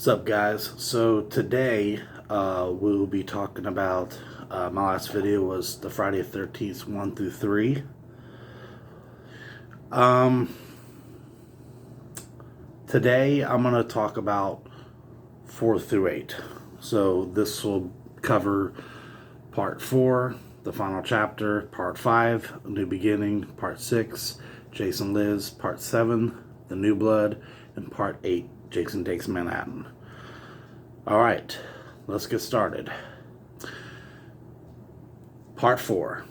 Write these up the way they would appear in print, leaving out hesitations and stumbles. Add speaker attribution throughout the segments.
Speaker 1: What's up, guys? So today we'll be talking about my last video was the Friday the 13th 1 through 3. Um, Today I'm going to talk about 4 through 8. So this will cover part 4, the final chapter, part 5, New Beginning, part 6, Jason Lives, part 7, The New Blood, and part 8, Jason Takes Manhattan. Alright, let's get started. Part 4,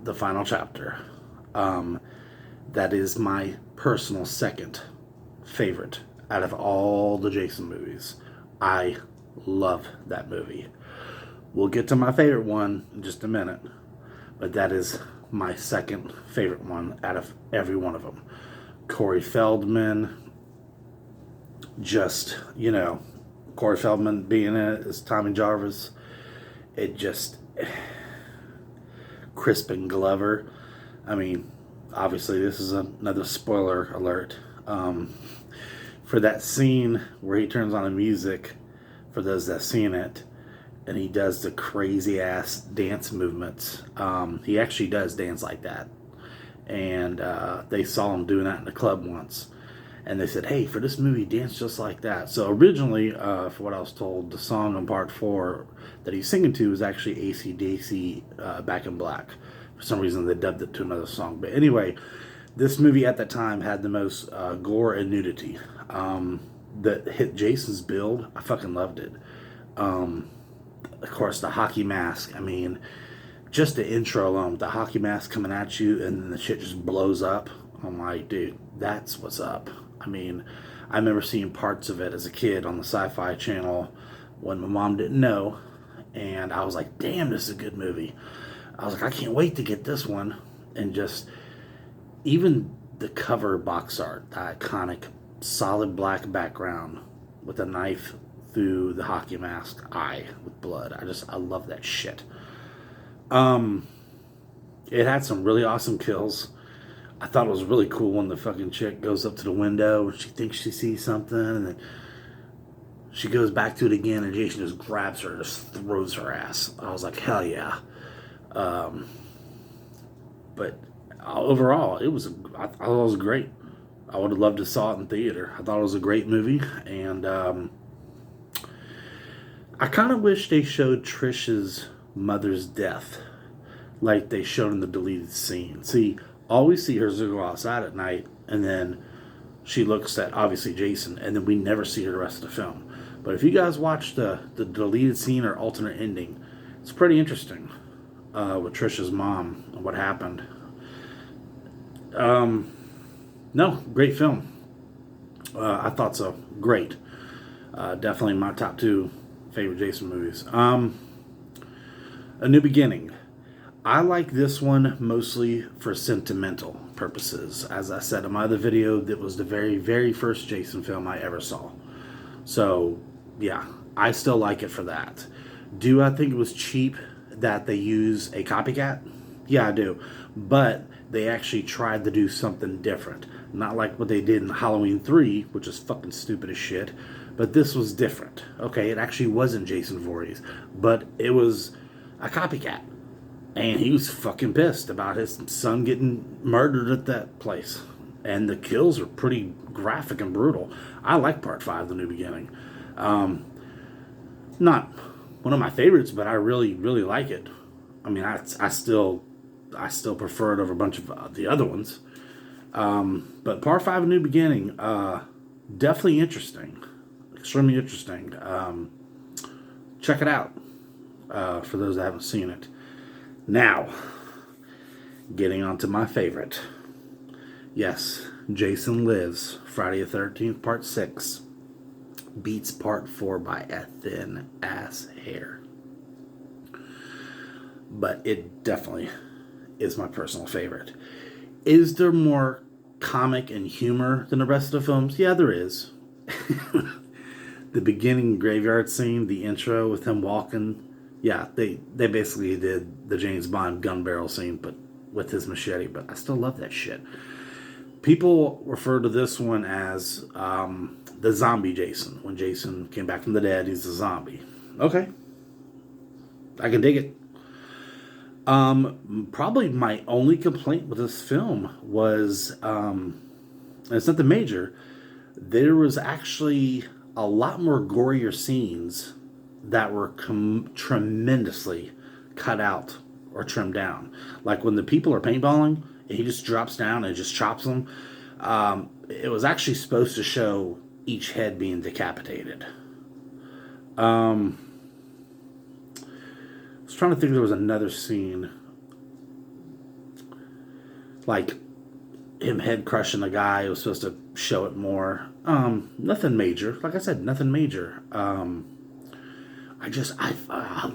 Speaker 1: the final chapter. That is my personal second favorite out of all the Jason movies. I love that movie. We'll get to my favorite one in just a minute, but that is my second favorite one out of every one of them. Corey Feldman, Corey Feldman being in it as Tommy Jarvis. It just... Crispin Glover. I mean, obviously this is another spoiler alert. For that scene where he turns on the music, for those that seen it, and he does the crazy ass dance movements. He actually does dance like that. And they saw him doing that in the club once. And they said, hey, for this movie, dance just like that. So originally, for what I was told, the song on part 4 that he's singing to was actually AC/DC Back in Black. For some reason, they dubbed it to another song. But anyway, this movie at that time had the most gore and nudity. That hit Jason's build. I fucking loved it. Of course, the hockey mask. I mean, just the intro alone, the hockey mask coming at you, and then the shit just blows up. I'm like, dude, that's what's up. I mean, I remember seeing parts of it as a kid on the Sci-Fi Channel when my mom didn't know, and I was like, damn, this is a good movie. I was like, I can't wait to get this one. And just, even the cover box art, the iconic solid black background with a knife through the hockey mask eye with blood. I love that shit. It had some really awesome kills. I thought it was really cool when the fucking chick goes up to the window and she thinks she sees something, and then she goes back to it again, and Jason just grabs her and just throws her ass. I was like, hell yeah. But overall, I thought it was great. I would have loved to saw it in theater. I thought it was a great movie, and I kind of wish they showed Trish's mother's death like they showed in the deleted scene. See, all we see her is go outside at night, and then she looks at, obviously, Jason, and then we never see her the rest of the film. But if you guys watch the deleted scene or alternate ending, it's pretty interesting with Trish's mom and what happened. No, great film. I thought so. Great. Definitely my top 2 favorite Jason movies. A New Beginning. I like this one mostly for sentimental purposes. As I said in my other video, that was the very, very first Jason film I ever saw. So, yeah, I still like it for that. Do I think it was cheap that they use a copycat? Yeah, I do. But they actually tried to do something different. Not like what they did in Halloween 3, which is fucking stupid as shit. But this was different. Okay, it actually wasn't Jason Voorhees, but it was a copycat. And he was fucking pissed about his son getting murdered at that place. And the kills are pretty graphic and brutal. I like part 5, The New Beginning. Not one of my favorites, but I really, really like it. I mean, I still prefer it over a bunch of the other ones. But part 5, A New Beginning, definitely interesting. Extremely interesting. Check it out for those that haven't seen it. Now, getting on to my favorite. Yes, Jason Lives, Friday the 13th, part 6. Beats part 4 by a thin ass hair. But it definitely is my personal favorite. Is there more comic and humor than the rest of the films? Yeah, there is. The beginning graveyard scene, the intro with him walking. Yeah, they basically did the James Bond gun barrel scene, but with his machete. But I still love that shit. People refer to this one as the zombie Jason. When Jason came back from the dead, he's a zombie. Okay. I can dig it. Probably my only complaint with this film was, it's nothing major. There was actually a lot more gorier scenes that were tremendously cut out or trimmed down. Like when the people are paintballing, and he just drops down and just chops them. It was actually supposed to show each head being decapitated. I was trying to think if there was another scene. Like him head crushing the guy. It was supposed to show it more. Nothing major. Like I said, nothing major. I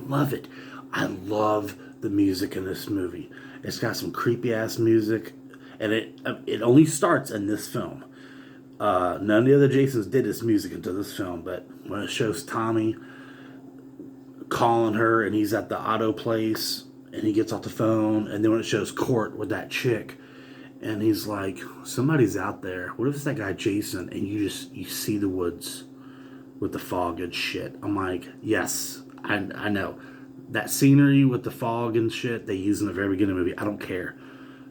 Speaker 1: love it. I love the music in this movie. It's got some creepy ass music, and it only starts in this film. None of the other Jasons did this music until this film, but when it shows Tommy calling her, and he's at the auto place, and he gets off the phone, and then when it shows Court with that chick, and he's like, somebody's out there. What if it's that guy Jason? And you see the woods with the fog and shit. I'm like, yes, I know. That scenery with the fog and shit they use in the very beginning of the movie, I don't care.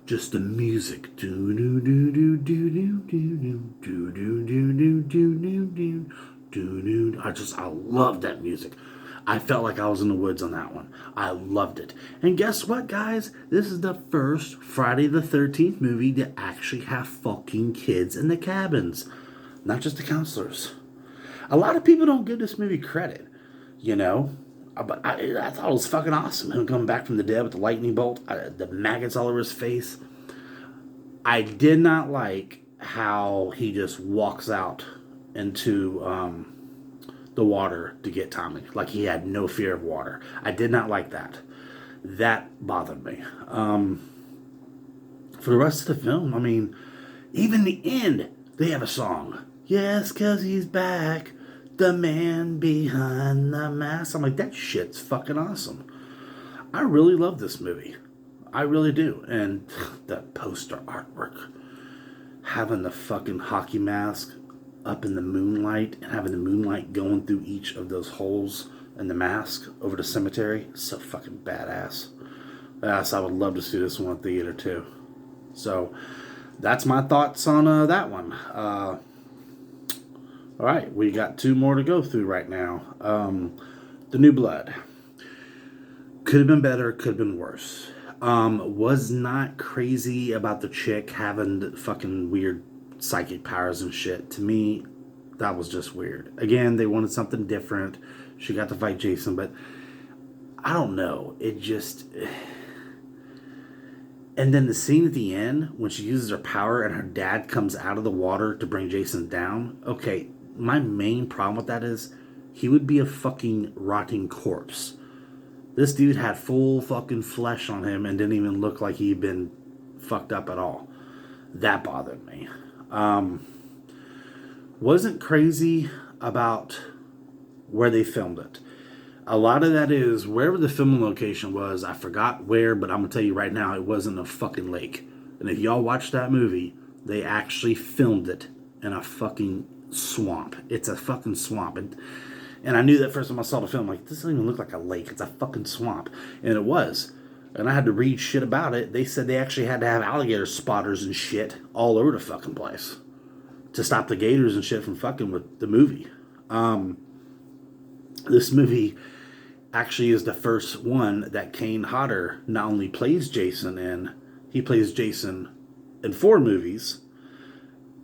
Speaker 1: Just the music. Do do do do do do do do do do do do do. I love that music. I felt like I was in the woods on that one. I loved it. And guess what, guys? This is the first Friday the 13th movie to actually have fucking kids in the cabins. Not just the counselors. A lot of people don't give this movie credit, you know? But I thought it was fucking awesome. Him coming back from the dead with the lightning bolt. The maggots all over his face. I did not like how he just walks out into the water to get Tommy. Like he had no fear of water. I did not like that. That bothered me. For the rest of the film, I mean, even the end, they have a song. Yes, 'cause he's back. The man behind the mask. I'm like, that shit's fucking awesome. I really love this movie. I really do. And the poster artwork. Having the fucking hockey mask up in the moonlight and having the moonlight going through each of those holes in the mask over the cemetery. So fucking badass. Yes, I would love to see this one at the theater too. So that's my thoughts on that one. Alright, we got 2 more to go through right now. The New Blood. Could have been better, could have been worse. Was not crazy about the chick having fucking weird psychic powers and shit. To me, that was just weird. Again, they wanted something different. She got to fight Jason, but I don't know. It just... And then the scene at the end, when she uses her power and her dad comes out of the water to bring Jason down. Okay, my main problem with that is he would be a fucking rotting corpse. This dude had full fucking flesh on him and didn't even look like he'd been fucked up at all. That bothered me. Wasn't crazy about where they filmed it. A lot of that is wherever the filming location was. I forgot where, but I'm going to tell you right now, it wasn't a fucking lake. And if y'all watch that movie, they actually filmed it in a fucking swamp. It's a fucking swamp. And I knew that first time I saw the film, like, this doesn't even look like a lake. It's a fucking swamp. And it was. And I had to read shit about it. They said they actually had to have alligator spotters and shit all over the fucking place to stop the gators and shit from fucking with the movie. This movie actually is the first one that Kane Hodder not only plays Jason in, he plays Jason in 4 movies,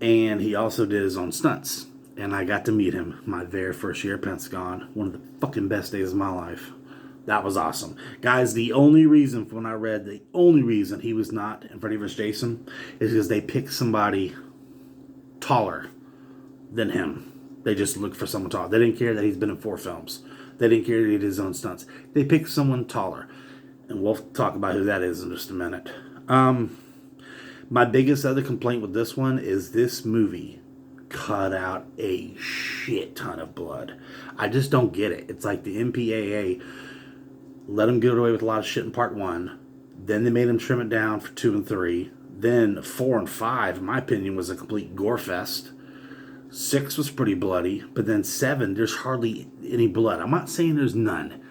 Speaker 1: and he also did his own stunts. And I got to meet him my very first year at Pentagon. One of the fucking best days of my life. That was awesome. Guys, the only reason he was not in Freddy vs. Jason is because they picked somebody taller than him. They just looked for someone taller. They didn't care that he's been in 4 films. They didn't care that he did his own stunts. They picked someone taller. And we'll talk about who that is in just a minute. My biggest other complaint with this one is this movie cut out a shit ton of blood. I just don't get it. It's like the MPAA let him get away with a lot of shit in part 1. Then they made him trim it down for 2 and 3. Then 4 and 5, in my opinion, was a complete gore fest. 6 was pretty bloody, but then 7, there's hardly any blood. I'm not saying there's none,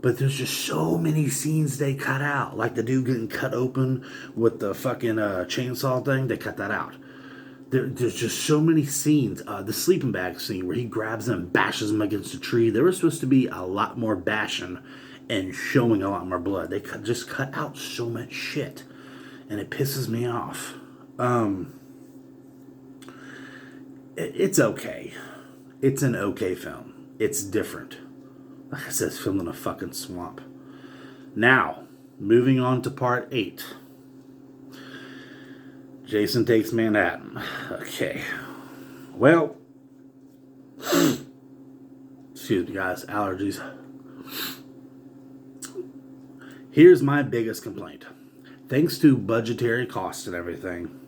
Speaker 1: but there's just so many scenes they cut out. Like the dude getting cut open with the fucking chainsaw thing, they cut that out. There's just so many scenes. The sleeping bag scene where he grabs him and bashes him against a tree. There was supposed to be a lot more bashing and showing a lot more blood. They just cut out so much shit, and it pisses me off. It's okay. It's an okay film. It's different. Like I said, it's filmed in a fucking swamp. Now, moving on to part 8. Jason Takes Manhattan. Okay. Well, excuse me, guys. Allergies. Here's my biggest complaint. Thanks to budgetary costs and everything,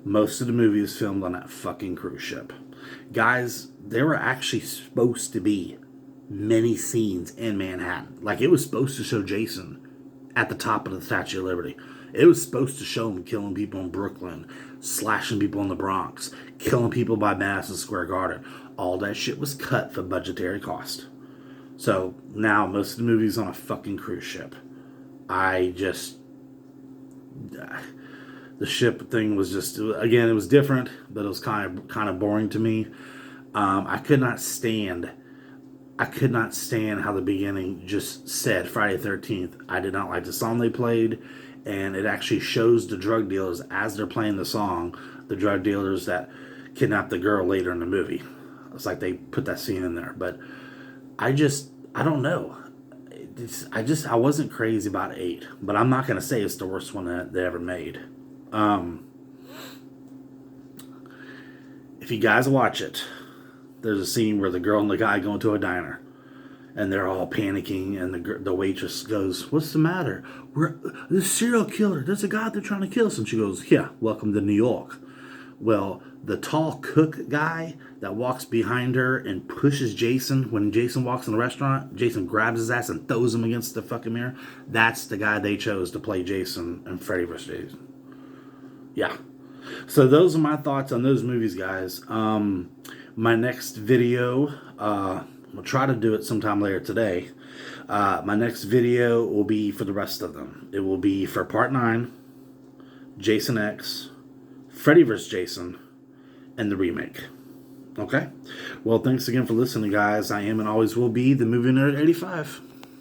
Speaker 1: most of the movie is filmed on that fucking cruise ship. Guys, there were actually supposed to be many scenes in Manhattan. Like, it was supposed to show Jason at the top of the Statue of Liberty. It was supposed to show him killing people in Brooklyn, slashing people in the Bronx, killing people by Madison Square Garden. All that shit was cut for budgetary cost. So now most of the movie's on a fucking cruise ship. The ship thing was just, again, it was different, but it was kind of boring to me. I could not stand how the beginning just said Friday the 13th. I did not like the song they played, and it actually shows the drug dealers as they're playing the song, the drug dealers that kidnapped the girl later in the movie. It's like they put that scene in there, but I don't know. I wasn't crazy about 8, but I'm not going to say it's the worst one that they ever made. If you guys watch it, there's a scene where the girl and the guy go into a diner, and they're all panicking, and the waitress goes, "What's the matter? This serial killer, there's a guy they're trying to kill us." And she goes, "Yeah, welcome to New York." Well, the tall cook guy that walks behind her and pushes Jason when Jason walks in the restaurant, Jason grabs his ass and throws him against the fucking mirror. That's the guy they chose to play Jason in Freddy vs. Jason. Yeah. So those are my thoughts on those movies, guys. My next video, we'll try to do it sometime later today. My next video will be for the rest of them. It will be for part 9, Jason X, Freddy vs. Jason, and the remake. Okay? Well, thanks again for listening, guys. I am and always will be the Movie Nerd 85.